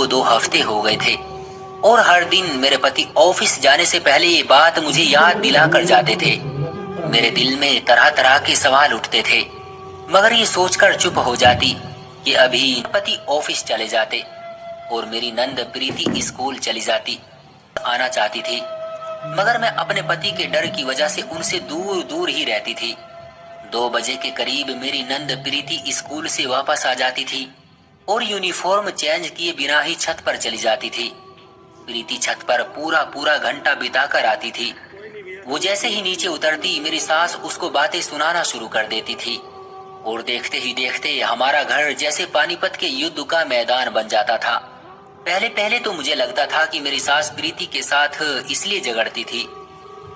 को 2 हफ्ते हो गए थे और हर दिन मेरे पति ऑफिस जाने से पहले ये बात मुझे याद दिला कर जाते थे। मेरे दिल में तरह तरह के सवाल उठते थे, मगर ये सोचकर चुप हो जाती कि अभी पति ऑफिस चले जाते और मेरी नंद प्रीति स्कूल चली जाती। आना चाहती थी, मगर मैं अपने पति के डर की वजह से उनसे दूर दूर ही रहती थी। 2 बजे के करीब मेरी नंद प्रीति स्कूल से वापस आ जाती थी और यूनिफॉर्म चेंज किए बिना ही छत पर चली जाती थी। प्रीति छत पर पूरा पूरा घंटा बिताकर आती थी। वो जैसे ही नीचे उतरती, मेरी सास उसको बातें सुनाना शुरू कर देती थी और देखते ही देखते हमारा घर जैसे पानीपत के युद्ध का मैदान बन जाता था। पहले पहले तो मुझे लगता था कि मेरी सास प्रीति के साथ इसलिए झगड़ती थी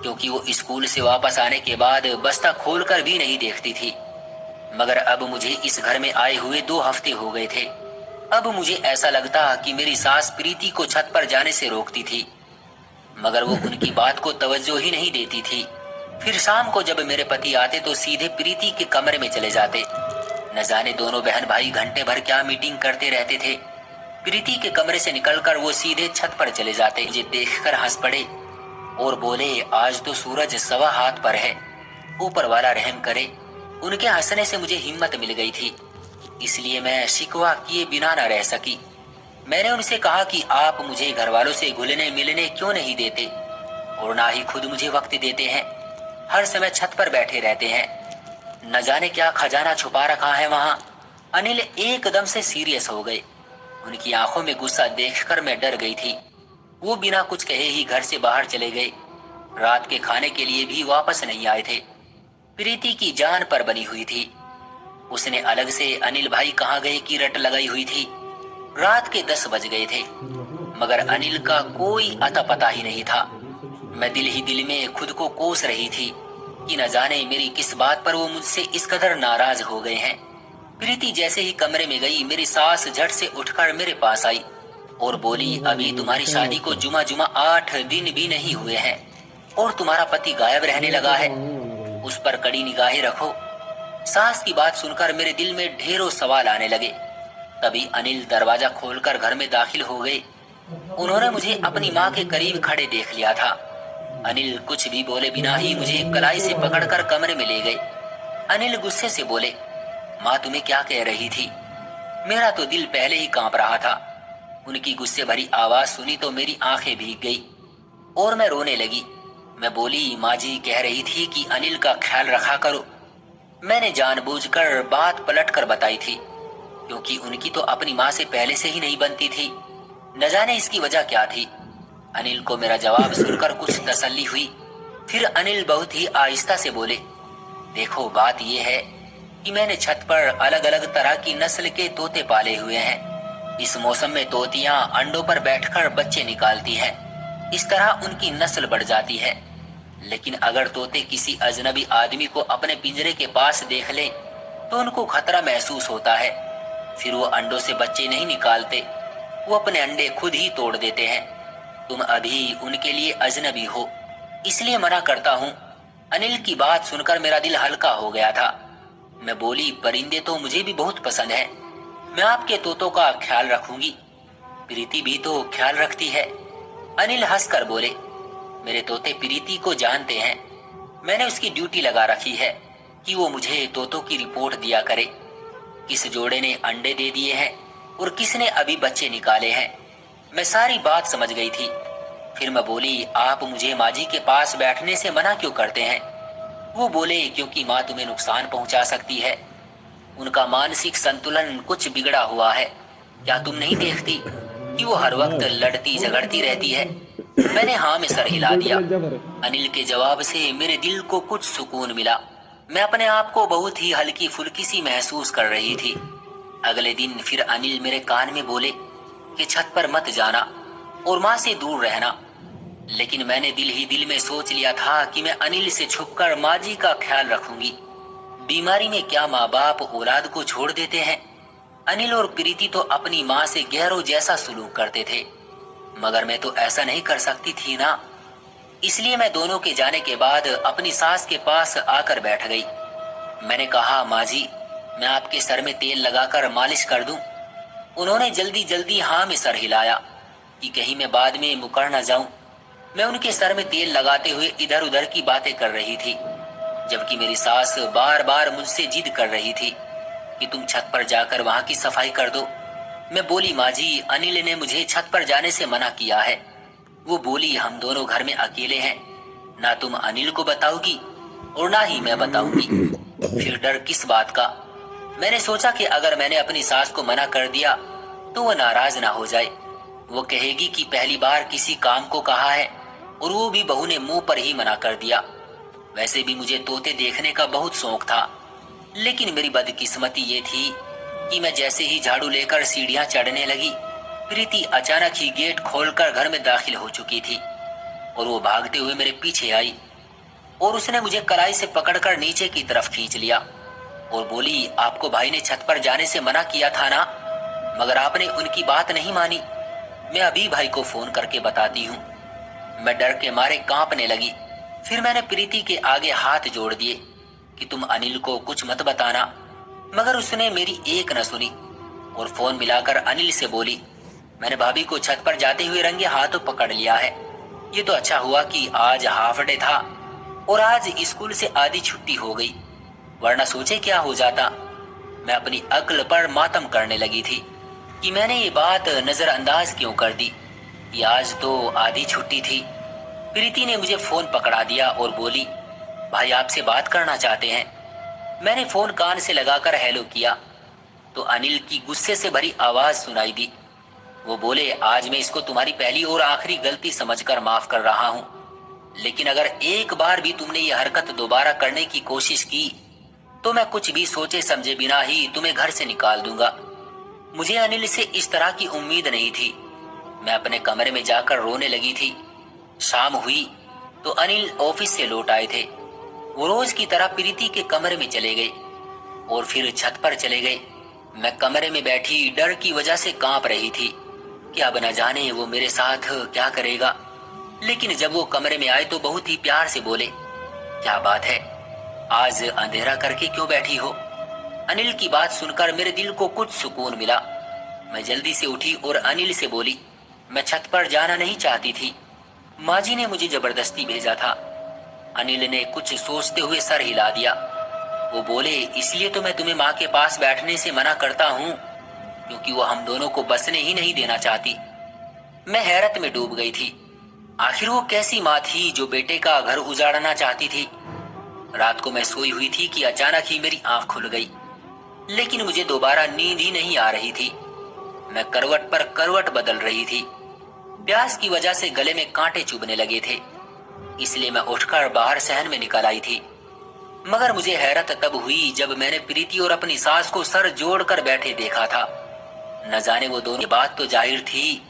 क्योंकि वो स्कूल से वापस आने के बाद बस्ता खोलकर भी नहीं देखती थी। मगर अब मुझे इस घर में आए हुए 2 हफ्ते हो गए थे। अब मुझे ऐसा लगता कि मेरी सास प्रीति को छत पर जाने से रोकती थी, मगर वो उनकी बात को तवज्जो ही नहीं देती थी। फिर शाम को जब मेरे पति आते तो सीधे प्रीति के कमरे में चले जाते। न जाने दोनों बहन भाई घंटे भर क्या मीटिंग करते रहते थे। प्रीति के कमरे से निकलकर वो सीधे छत पर चले जाते। मुझे देखकर हंस पड़े और बोले, आज तो सूरज 1.25 हाथ पर है, ऊपर वाला रहम करे। उनके हंसने से मुझे हिम्मत मिल गई थी, इसलिए मैं शिकवा किए बिना न रह सकी। मैंने उनसे कहा कि आप मुझे घर वालों से घुलने मिलने क्यों नहीं देते और ना ही खुद मुझे वक्त देते हैं। हर समय छत पर बैठे रहते हैं, न जाने क्या खजाना छुपा रखा है वहाँ। अनिल एकदम से सीरियस हो गए। उनकी आंखों में गुस्सा देखकर मैं डर गई थी। वो बिना कुछ कहे ही घर से बाहर चले गए। रात के खाने के लिए भी वापस नहीं आए थे। प्रीति की जान पर बनी हुई थी। उसने अलग से अनिल भाई कहाँ गए की रट लगाई हुई थी। रात के 10 बज गए थे, मगर अनिल का कोई अता पता ही नहीं था। मैं दिल ही दिल में खुद को कोस रही थी कि न जाने मेरी किस बात पर वो मुझसे इस कदर नाराज हो गए हैं। प्रीति जैसे ही कमरे में गई, मेरी सास झट से उठकर मेरे पास आई और बोली, अभी तुम्हारी शादी को जुमा 8 दिन भी नहीं हुए हैं और तुम्हारा पति गायब रहने लगा है। उस पर कड़ी निगाहें रखो। सास की बात सुनकर मेरे दिल में ढेरों सवाल आने लगे। तभी अनिल दरवाजा खोलकर घर में दाखिल हो गए। उन्होंने मुझे अपनी माँ के करीब खड़े देख लिया था। अनिल कुछ भी बोले बिना ही मुझे कलाई से पकड़कर कमरे में ले गए। अनिल गुस्से से बोले, माँ तुम्हें क्या कह रही थी? मेरा तो दिल पहले ही कांप रहा था। उनकी गुस्से भरी आवाज सुनी तो मेरी आंखें भीग गई और मैं रोने लगी। मैं बोली, माँ जी कह रही थी कि अनिल का ख्याल रखा करो। मैंने जानबूझकर बात पलटकर बताई थी क्योंकि उनकी तो अपनी माँ से पहले से ही नहीं बनती थी। न जाने इसकी वजह क्या थी। अनिल को मेरा जवाब सुनकर कुछ तसल्ली हुई। फिर अनिल बहुत ही आहिस्ता से बोले, देखो बात यह है कि मैंने छत पर अलग अलग तरह की नस्ल के तोते पाले हुए हैं। इस मौसम में तोतियां अंडों पर बैठकर बच्चे निकालती हैं। इस तरह उनकी नस्ल बढ़ जाती है। लेकिन अगर तोते किसी अजनबी आदमी को अपने पिंजरे के पास देख ले तो उनको खतरा महसूस होता है। फिर वो अंडों से बच्चे नहीं निकालते, वो अपने अंडे खुद ही तोड़ देते हैं। तुम अभी उनके लिए अजनबी हो, इसलिए मना करता हूँ। अनिल की बात सुनकर मेरा दिल हल्का हो गया था। मैं बोली, परिंदे तो मुझे भी बहुत पसंद है, मैं आपके तोतों का ख्याल रखूंगी। प्रीति भी तो ख्याल रखती है। अनिल हंसकर बोले, मेरे तोते प्रीति को जानते हैं। मैंने उसकी ड्यूटी लगा रखी है कि वो मुझे तोतों की रिपोर्ट दिया करे, किस जोड़े ने अंडे दे दिए हैं और किसने अभी बच्चे निकाले हैं। मैं सारी बात समझ गई थी। फिर मैं बोली, आप मुझे माँ जी के पास बैठने से मना क्यों करते हैं? वो बोले, क्योंकि माँ तुम्हें नुकसान पहुंचा सकती है। उनका मानसिक संतुलन कुछ बिगड़ा हुआ है। क्या तुम नहीं देखती कि वो हर वक्त लड़ती झगड़ती रहती है? मैंने हाँ में सर हिला दिया। अनिल के जवाब से मेरे दिल को कुछ सुकून मिला। मैं अपने आप को बहुत ही हल्की फुल्की सी महसूस कर रही थी। अगले दिन फिर अनिल मेरे कान में बोले कि छत पर मत जाना और माँ से दूर रहना। लेकिन मैंने दिल ही दिल में सोच लिया था कि मैं अनिल से छुपकर माँ जी का ख्याल रखूंगी। बीमारी में क्या माँ बाप औलाद को छोड़ देते हैं? अनिल और प्रीति तो अपनी माँ से गैरों जैसा सुलूक करते थे, मगर मैं तो ऐसा नहीं कर सकती थी ना। इसलिए मैं दोनों के जाने के बाद अपनी सास के पास आकर बैठ गई। मैंने कहा, माँ जी मैं आपके सर में तेल लगाकर मालिश कर दूं? उन्होंने जल्दी जल्दी हाँ में सर हिलाया कि कहीं मैं बाद में मुकर न जाऊं। मैं उनके सर में तेल लगाते हुए इधर उधर की बातें कर रही थी, जबकि मेरी सास बार बार मुझसे जिद कर रही थी कि तुम छत पर जाकर वहां की सफाई कर दो। मैं बोली, माँ जी, अनिल ने मुझे छत पर जाने से मना किया है। वो बोली, हम दोनों घर में अकेले हैं, ना तुम अनिल को बताओगी और ना ही मैं बताऊंगी। फिर डर किस बात का? मैंने सोचा कि अगर मैंने अपनी सास को मना कर दिया तो वो नाराज ना हो जाए। वो कहेगी कि पहली बार किसी काम को कहा है और वो भी बहू ने मुंह पर ही मना कर दिया। वैसे भी मुझे तोते देखने का बहुत शौक था, लेकिन मेरी बदकिस्मती ये थी कि मैं जैसे ही झाड़ू लेकर सीढ़ियां चढ़ने लगी, प्रीति अचानक ही गेट खोलकर घर में दाखिल हो चुकी थी और वो भागते हुए मेरे पीछे आई और उसने मुझे कलाई से पकड़कर नीचे की तरफ खींच लिया और बोली, आपको भाई ने छत पर जाने से मना किया था ना, मगर आपने उनकी बात नहीं मानी। मैं अभी भाई को फोन करके बताती हूँ। मैं डर के मारे कांपने लगी। फिर मैंने प्रीति के आगे हाथ जोड़ दिए कि तुम अनिल को कुछ मत बताना, मगर उसने मेरी एक न सुनी और फोन मिलाकर अनिल से बोली, मैंने भाभी को छत पर जाते हुए रंगे हाथों पकड़ लिया है। ये तो अच्छा हुआ कि आज हाफ डे था और आज स्कूल से आधी छुट्टी हो गई, वरना सोचे क्या हो जाता। मैं अपनी अक्ल पर मातम करने लगी थी कि मैंने ये बात नजरअंदाज क्यों कर दी कि आज तो आधी छुट्टी थी। प्रीति ने मुझे फोन पकड़ा दिया और बोली, भाई आपसे बात करना चाहते हैं। मैंने फोन कान से लगाकर हेलो किया तो अनिल की गुस्से से भरी आवाज सुनाई दी। वो बोले, आज मैं इसको तुम्हारी पहली और आखिरी गलती समझकर माफ कर रहा हूँ, लेकिन अगर एक बार भी तुमने ये हरकत दोबारा करने की कोशिश की तो मैं कुछ भी सोचे समझे बिना ही तुम्हें घर से निकाल दूंगा। मुझे अनिल से इस तरह की उम्मीद नहीं थी। मैं अपने कमरे में जाकर रोने लगी थी। शाम हुई तो अनिल ऑफिस से लौट आए थे। वो रोज की तरह प्रीति के कमरे में चले गए और फिर छत पर चले गए। मैं कमरे में बैठी डर की वजह से कांप रही थी कि अब न जाने वो मेरे साथ क्या करेगा। लेकिन जब वो कमरे में आए तो बहुत ही प्यार से बोले, क्या बात है, आज अंधेरा करके क्यों बैठी हो? अनिल की बात सुनकर मेरे दिल को कुछ सुकून मिला। मैं जल्दी से उठी और अनिल से बोली, मैं छत पर जाना नहीं चाहती थी, माँ जी ने मुझे जबरदस्ती भेजा था। अनिल ने कुछ सोचते हुए सर हिला दिया। वो बोले, इसलिए तो मैं तुम्हें माँ के पास बैठने से मना करता हूँ, क्योंकि वो हम दोनों को बसने ही नहीं देना चाहती। मैं हैरत में डूब गई थी। आखिर वो कैसी माँ थी जो बेटे का घर उजाड़ना चाहती थी? रात को मैं सोई हुई थी कि अचानक ही मेरी आंख खुल गई, लेकिन मुझे दोबारा नींद ही नहीं आ रही थी। मैं करवट पर करवट बदल रही थी। प्यास की वजह से गले में कांटे चुभने लगे थे, इसलिए मैं उठकर बाहर सहन में निकल आई थी। मगर मुझे हैरत तब हुई जब मैंने प्रीति और अपनी सास को सर जोड़कर बैठे देखा था। न जाने वो दोनों, बात तो जाहिर थी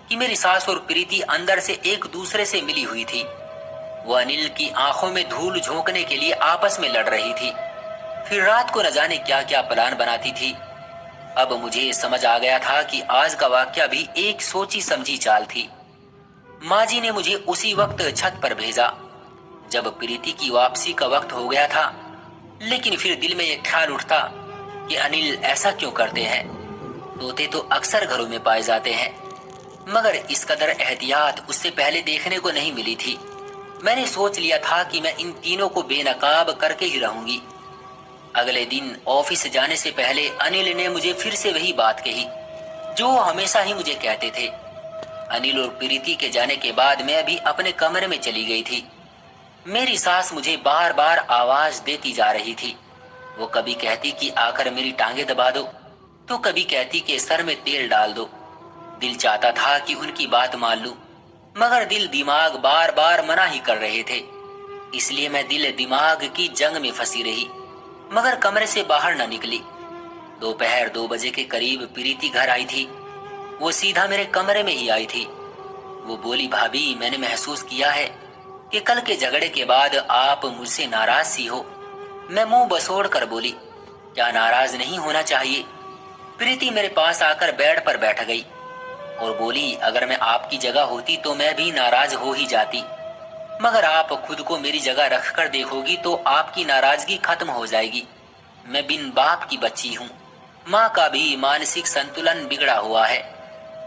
कि मेरी सास और प्रीति अंदर से एक दूसरे से मिली हुई थी। वो अनिल की आंखों में धूल झोंकने के लिए आपस में लड़ रही थी। फिर रात को न जाने क्या क्या प्लान बनाती थी। अब मुझे समझ आ गया था कि आज का वाकया भी एक सोची समझी चाल थी। माँ जी ने मुझे उसी वक्त छत पर भेजा जब प्रीति की वापसी का वक्त हो गया था। लेकिन फिर दिल में एक ख्याल उठता कि अनिल ऐसा क्यों करते हैं? तोते तो अक्सर घरों में पाए जाते हैं, मगर इस कदर एहतियात उससे पहले देखने को नहीं मिली थी। मैंने सोच लिया था कि मैं इन तीनों को बेनकाब करके ही रहूंगी। अगले दिन ऑफिस जाने से पहले अनिल ने मुझे फिर से वही बात कही जो हमेशा ही मुझे कहते थे। अनिल और प्रीति के जाने के बाद मैं भी अपने कमरे में चली गई थी। मेरी सास मुझे बार बार आवाज देती जा रही थी। वो कभी कहती कि आकर मेरी टांगे दबा दो, तो कभी कहती कि सर में तेल डाल दो। दिल चाहता था कि उनकी बात मान लूं, मगर दिल दिमाग बार बार मना ही कर रहे थे। इसलिए मैं दिल दिमाग की जंग में फंसी रही, मगर कमरे से बाहर न निकली। दोपहर 2 बजे के करीब प्रीति घर आई थी। वो सीधा मेरे कमरे में ही आई थी। वो बोली, भाभी, मैंने महसूस किया है कि कल के झगड़े के बाद आप मुझसे नाराज सी हो। मैं मुंह बसोड़ कर बोली, क्या नाराज नहीं होना चाहिए? प्रीति मेरे पास आकर बेड पर बैठ गई और बोली, अगर मैं आपकी जगह होती तो मैं भी नाराज हो ही जाती, मगर आप खुद को मेरी जगह रखकर देखोगी तो आपकी नाराजगी खत्म हो जाएगी। मैं बिन बाप की बच्ची हूँ, माँ का भी मानसिक संतुलन बिगड़ा हुआ है।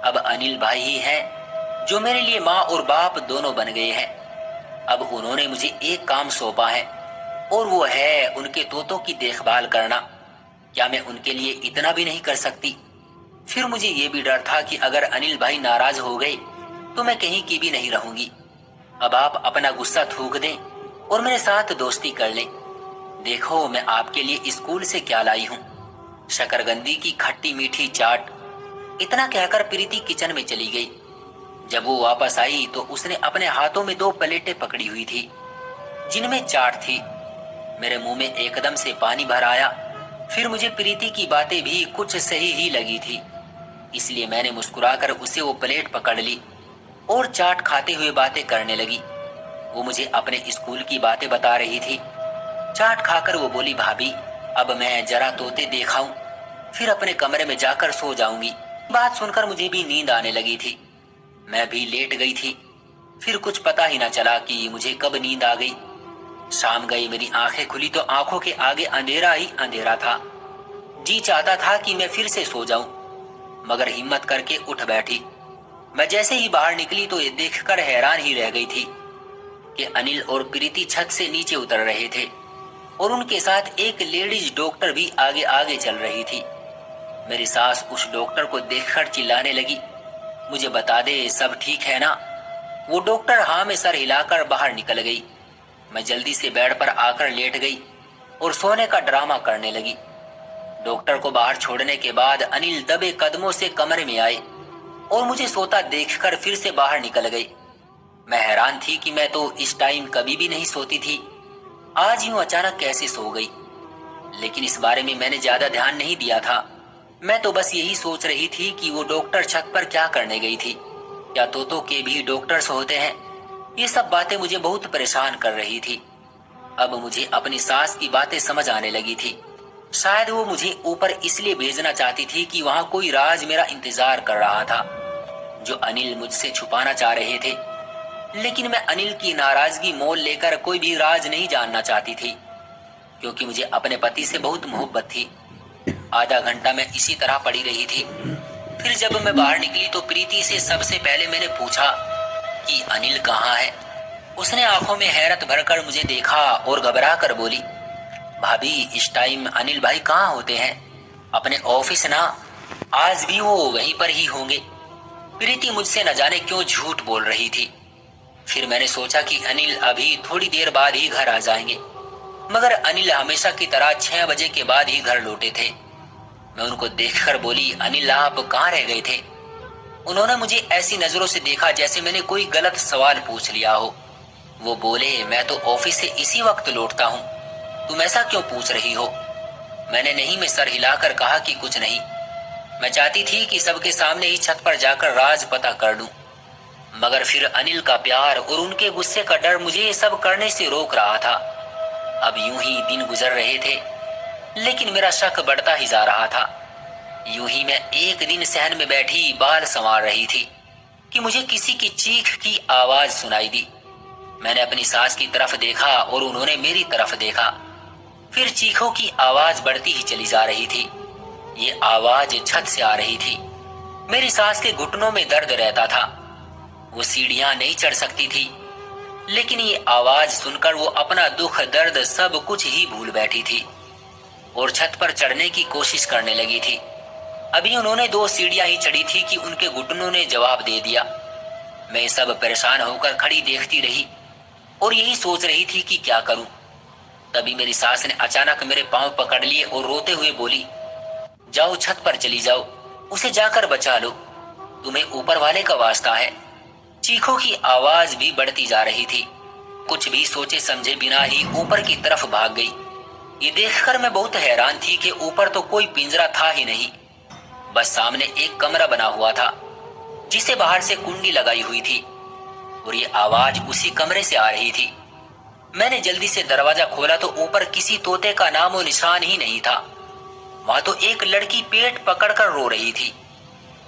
अब अनिल भाई ही हैं जो मेरे लिए माँ और बाप दोनों बन गए हैं। अब उन्होंने मुझे एक काम सौंपा है और वो है उनके तोतों की देखभाल करना। क्या मैं उनके लिए इतना भी नहीं कर सकती? फिर मुझे ये भी डर था कि अगर अनिल भाई नाराज हो गए तो मैं कहीं की भी नहीं रहूंगी। अब आप अपना गुस्सा थूक दें और मेरे साथ दोस्ती कर लें। देखो मैं आपके लिए स्कूल से क्या लाई हूँ, शकरगंदी की खट्टी मीठी चाट। इतना कहकर प्रीति किचन में चली गई। जब वो वापस आई तो उसने अपने हाथों में 2 प्लेटें पकड़ी हुई थी जिनमें चाट थी। मेरे मुंह में एकदम से पानी भर आया। फिर मुझे प्रीति की बातें भी कुछ सही ही लगी थी, इसलिए मैंने मुस्कुराकर उसे वो प्लेट पकड़ ली और चाट खाते हुए बातें करने लगी। वो मुझे अपने स्कूल की बातें बता रही थी। चाट खाकर वो बोली, भाभी अब मैं जरा तोते देखाऊं, फिर अपने कमरे में जाकर सो जाऊंगी। बात सुनकर मुझे भी नींद आने लगी थी। मैं भी लेट गई थी। फिर कुछ पता ही ना चला कि मुझे कब नींद आ गई। शाम गई, मेरी आंखें खुली तो आंखों के आगे अंधेरा ही अंधेरा था। जी चाहता था कि मैं फिर से सो जाऊं, मगर हिम्मत करके उठ बैठी। मैं जैसे ही बाहर निकली तो ये देखकर हैरान ही रह गई थी कि अनिल और प्रीति छत से नीचे उतर रहे थे और उनके साथ एक लेडीज डॉक्टर भी आगे आगे चल रही थी। मेरी सास उस डॉक्टर को देखकर चिल्लाने लगी, मुझे बता दे सब ठीक है ना? वो डॉक्टर हाँ में सर हिलाकर बाहर निकल गई। मैं जल्दी से बेड पर आकर लेट गई और सोने का ड्रामा करने लगी। डॉक्टर को बाहर छोड़ने के बाद अनिल दबे कदमों से कमरे में आए और मुझे सोता देखकर फिर से बाहर निकल गए। मैं हैरान थी कि मैं तो इस टाइम कभी भी नहीं सोती थी, आज यूं अचानक कैसे सो गई। लेकिन इस बारे में मैंने ज्यादा ध्यान नहीं दिया था। मैं तो बस यही सोच रही थी कि वो डॉक्टर छत पर क्या करने गई थी। क्या तोतों के भी डॉक्टर्स होते हैं? ये सब बातें मुझे बहुत परेशान कर रही थी। अब मुझे अपनी सास की बातें समझ आने लगी थी। शायद वो मुझे ऊपर इसलिए भेजना चाहती थी कि वहां कोई राज मेरा इंतजार कर रहा था जो अनिल मुझसे छुपाना चाह रहे थे। लेकिन मैं अनिल की नाराजगी मोल लेकर कोई भी राज नहीं जानना चाहती थी, क्योंकि मुझे अपने पति से बहुत मोहब्बत थी। आधा घंटा मैं इसी तरह पड़ी रही थी। फिर जब मैं बाहर निकली तो प्रीति से सबसे पहले मैंने पूछा कि अनिल कहाँ है। उसने आंखों में हैरत भरकर मुझे देखा और घबरा कर बोली, भाभी इस टाइम अनिल भाई कहाँ होते हैं? अपने ऑफिस ना, आज भी वो वहीं पर ही होंगे। प्रीति मुझसे न जाने क्यों झूठ बोल रही थी। फिर मैंने सोचा कि अनिल अभी थोड़ी देर बाद ही घर आ जाएंगे, मगर अनिल हमेशा की तरह 6 बजे के बाद ही घर लौटे थे। मैं उनको देखकर बोली, अनिल आप कहाँ रह गए थे? उन्होंने मुझे ऐसी नजरों से देखा जैसे मैंने कोई गलत सवाल पूछ लिया हो। वो बोले, मैं तो ऑफिस से इसी वक्त लौटता हूँ, तुम ऐसा क्यों पूछ रही हो? मैंने नहीं में सर हिलाकर कहा कि कुछ नहीं। मैं चाहती थी कि सबके सामने ही छत पर जाकर राज पता कर लूं, मगर फिर अनिल का प्यार और उनके गुस्से का डर मुझे ये सब करने से रोक रहा था। अब यूं ही दिन गुजर रहे थे, लेकिन मेरा शक बढ़ता ही जा रहा था। यूं ही मैं एक दिन सहन में बैठी बाल संवार रही थी कि मुझे किसी की चीख की आवाज सुनाई दी। मैंने अपनी सास की तरफ देखा और उन्होंने मेरी तरफ देखा। फिर चीखों की आवाज बढ़ती ही चली जा रही थी। ये आवाज छत से आ रही थी। मेरी सास के घुटनों में दर्द रहता था। वो सीढ़ियां नहीं चढ़ सकती थी, लेकिन ये आवाज सुनकर वो अपना दुख दर्द सब कुछ ही भूल बैठी थी और छत पर चढ़ने की कोशिश करने लगी थी। अभी उन्होंने 2 सीढ़ियां ही चढ़ी थी कि उनके घुटनों ने जवाब दे दिया। मैं सब परेशान होकर खड़ी देखती रही और यही सोच रही थी कि क्या करूं। तभी मेरी सास ने अचानक मेरे पांव पकड़ लिए और रोते हुए बोली, जाओ छत पर चली जाओ, उसे जाकर बचा लो, तुम्हें ऊपर वाले का वास्ता है। चीखों की आवाज भी बढ़ती जा रही थी। कुछ भी सोचे समझे बिना ही ऊपर की तरफ भाग गई। ये देखकर मैं बहुत हैरान थी कि ऊपर तो कोई पिंजरा था ही नहीं, बस सामने एक कमरा बना हुआ था जिसे बाहर से कुंडी लगाई हुई थी और ये आवाज उसी कमरे से आ रही थी। मैंने जल्दी से दरवाजा खोला तो ऊपर किसी तोते का नामो निशान ही नहीं था। वहां तो एक लड़की पेट पकड़कर रो रही थी।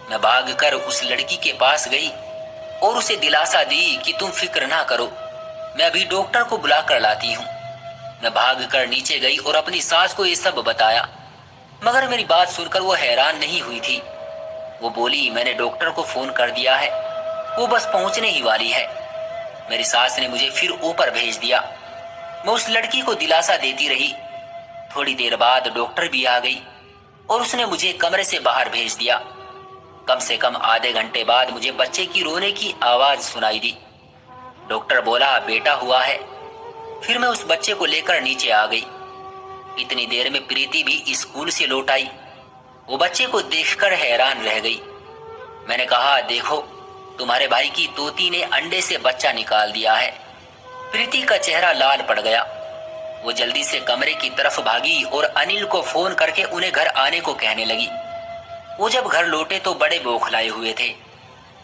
मैं भागकर उस लड़की के पास गई और उसे दिलासा दी कि तुम फिक्र ना करो, मैं अभी डॉक्टर को बुला कर लाती हूँ। मैं भागकर नीचे गई और अपनी सास को ये सब बताया। मगर मेरी बात सुनकर वो हैरान नहीं हुई थी। वो बोली, मैंने डॉक्टर को फोन कर दिया है, वो बस पहुंचने ही वाली है। मेरी सास ने मुझे फिर ऊपर भेज दिया। मैं उस लड़की को दिलासा देती रही। थोड़ी देर बाद डॉक्टर भी आ गई और उसने मुझे कमरे से बाहर भेज दिया। कम से कम आधे घंटे बाद मुझे बच्चे की रोने की आवाज सुनाई दी। डॉक्टर बोला, बेटा हुआ है। फिर मैं उस बच्चे को लेकर नीचे आ गई। इतनी देर में प्रीति भी स्कूल से लौट आई। वो बच्चे को देखकर हैरान रह गई। मैंने कहा, देखो, तुम्हारे भाई की तोती ने अंडे से बच्चा निकाल दिया है। प्रीति का चेहरा लाल पड़ गया। वो जल्दी से कमरे की तरफ भागी और अनिल को फोन करके उन्हें घर आने को कहने लगी। वो जब घर लौटे तो बड़े बौखलाए हुए थे।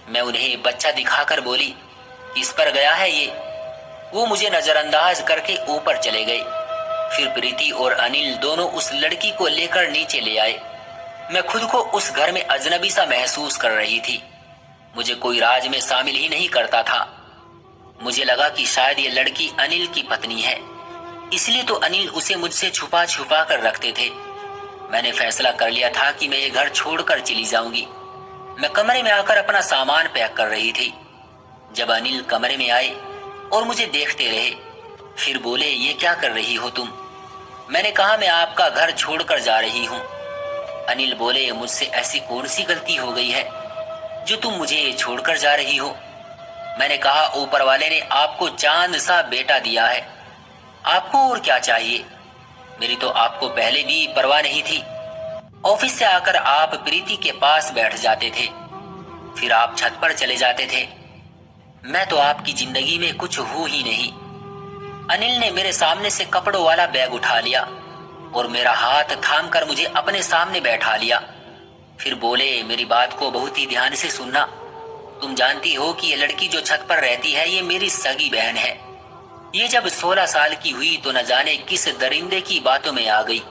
मैं उन्हें बच्चा दिखाकर बोली, किस पर गया है ये? वो मुझे नजरअंदाज करके ऊपर चले गए। फिर प्रीति और अनिल दोनों उस लड़की को लेकर नीचे ले आए। मैं खुद को उस घर में अजनबी सा महसूस कर रही थी। मुझे कोई राज में शामिल ही नहीं करता था। मुझे लगा कि शायद ये लड़की अनिल की पत्नी है, इसलिए तो अनिल उसे मुझसे छुपा छुपा कर रखते थे। मैंने फैसला कर लिया था कि मैं ये घर छोड़कर चली जाऊंगी। मैं कमरे में आकर अपना सामान पैक कर रही थी जब अनिल कमरे में आए और मुझे देखते रहे। फिर बोले, ये क्या कर रही हो तुम? मैंने कहा, मैं आपका घर छोड़कर जा रही हूँ। अनिल बोले, मुझसे ऐसी कौन सी गलती हो गई है जो तुम मुझे छोड़कर जा रही हो? मैंने कहा, ऊपर वाले ने आपको चांद सा बेटा दिया है, आपको और क्या चाहिए? मेरी तो आपको पहले भी परवाह नहीं थी। ऑफिस से आकर आप प्रीति के पास बैठ जाते थे, फिर आप छत पर चले जाते थे। मैं तो आपकी जिंदगी में कुछ हूं ही नहीं। अनिल ने मेरे सामने से कपड़ों वाला बैग उठा लिया और मेरा हाथ थामकर मुझे अपने सामने बैठा लिया। फिर बोले, मेरी बात को बहुत ही ध्यान से सुनना। तुम जानती हो कि ये लड़की जो छत पर रहती है, ये मेरी सगी बहन है। ये जब 16 साल की हुई तो न जाने किस दरिंदे की बातों में आ गई।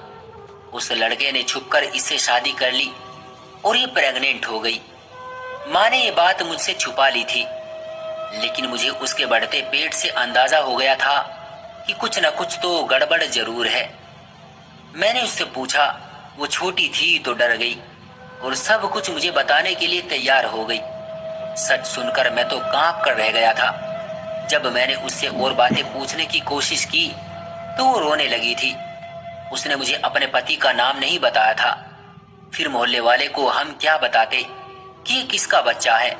उस लड़के ने छुपकर इससे शादी कर ली और ये प्रेग्नेंट हो गई। माँ ने ये बात मुझसे छुपा ली थी, लेकिन मुझे उसके बढ़ते पेट से अंदाजा हो गया था कि कुछ न कुछ तो गड़बड़ जरूर है। मैंने उससे पूछा। वो छोटी थी तो डर गई और सब कुछ मुझे बताने के लिए तैयार हो गई। सच सुनकर मैं तो कांप कर रह गया था। जब मैंने उससे और बातें पूछने की कोशिश की तो वो रोने लगी थी। उसने मुझे अपने पति का नाम नहीं बताया था। फिर मोहल्ले वाले को हम क्या बताते कि ये किसका बच्चा है?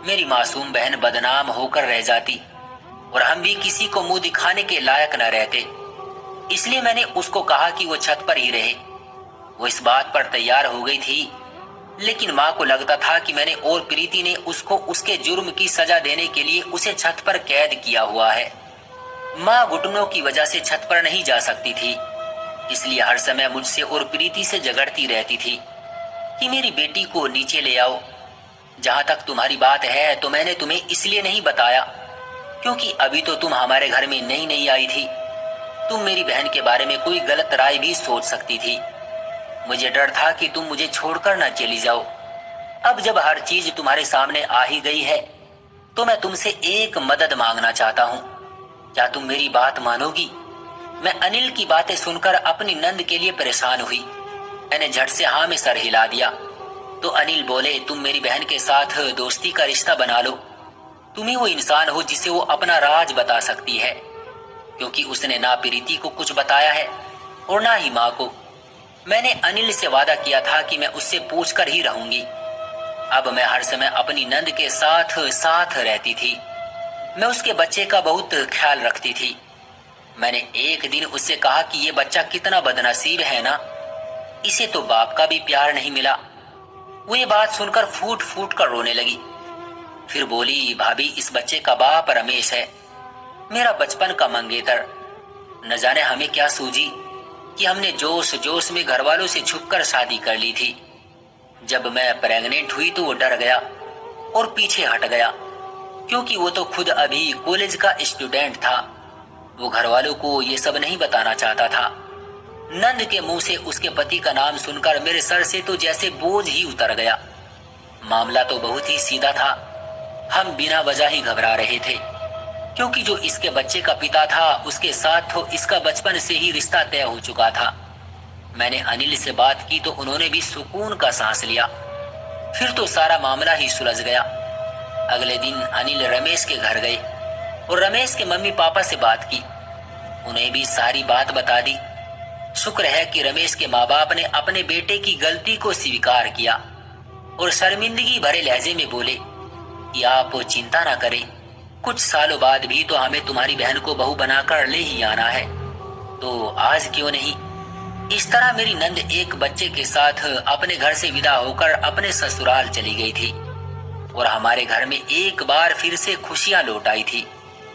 मेरी मासूम बहन बदनाम होकर रह जाती और हम भी किसी को मुंह दिखाने के लायक न रहते। इसलिए मैंने उसको कहा कि वो छत पर ही रहे। वो इस बात पर तैयार हो गई थी, लेकिन माँ को लगता था कि मैंने और प्रीति ने उसको उसके जुर्म की सजा देने के लिए उसे छत पर कैद किया हुआ है। माँ घुटनों की वजह से छत पर नहीं जा सकती थी, इसलिए हर समय मुझसे और प्रीति से झगड़ती रहती थी कि मेरी बेटी को नीचे ले आओ। जहां तक तुम्हारी बात है तो मैंने तुम्हें इसलिए नहीं बताया क्योंकि अभी तो तुम हमारे घर में नई नई आई थी। तुम मेरी बहन के बारे में कोई गलत राय भी सोच सकती थी। मुझे डर था कि तुम मुझे छोड़कर न चली जाओ। अब जब हर चीज तुम्हारे सामने आ ही गई है तो मैं तुमसे एक मदद मांगना चाहता हूँ। क्या तुम मेरी बात मानोगी? मैं अनिल की बातें सुनकर अपनी नंद के लिए परेशान हुई। मैंने झट से हाँ में सर हिला दिया तो अनिल बोले, तुम मेरी बहन के साथ दोस्ती का रिश्ता बना लो। तुम ही वो इंसान हो जिसे वो अपना राज बता सकती है, क्योंकि उसने ना प्रीति को कुछ बताया है और ना ही माँ को। मैंने अनिल से वादा किया था कि मैं उससे पूछकर ही रहूंगी। अब मैं हर समय अपनी नंद के साथ साथ रहती थी। मैं उसके बच्चे का बहुत ख्याल रखती थी। मैंने एक दिन उससे कहा कि ये बच्चा कितना बदनसीब है ना, इसे तो बाप का भी प्यार नहीं मिला। वो ये बात सुनकर फूट फूट कर रोने लगी। फिर बोली, भाभी, इस बच्चे का बाप रमेश है, मेरा बचपन का मंगेतर। न जाने हमें क्या सूझी कि हमने जोश जोश में घर वालों से छुपकर शादी कर ली थी। जब मैं प्रेग्नेंट हुई तो वो डर गया और पीछे हट गया, क्योंकि वो तो खुद अभी कॉलेज का स्टूडेंट था। वो घर वालों को ये सब नहीं बताना चाहता था। नंद के मुंह से उसके पति का नाम सुनकर मेरे सर से तो जैसे बोझ ही उतर गया। मामला तो बहुत ही सीधा था। हम बिना वजह ही घबरा रहे थे, क्योंकि जो इसके बच्चे का पिता था उसके साथ तो इसका बचपन से ही रिश्ता तय हो चुका था। मैंने अनिल से बात की तो उन्होंने भी सुकून का सांस लिया। फिर तो सारा मामला ही सुलझ गया। अगले दिन अनिल रमेश के घर गए और रमेश के मम्मी पापा से बात की। उन्हें भी सारी बात बता दी। शुक्र है कि रमेश के माँ बाप ने अपने बेटे की गलती को स्वीकार किया और शर्मिंदगी भरे लहजे में बोले कि आप चिंता ना करें, कुछ सालों बाद भी तो हमें तुम्हारी बहन को बहू बनाकर ले ही आना है, तो आज क्यों नहीं। इस तरह मेरी नंद एक बच्चे के साथ अपने घर से विदा होकर अपने ससुराल चली गई थी और हमारे घर में एक बार फिर से खुशियां लौट आई थी।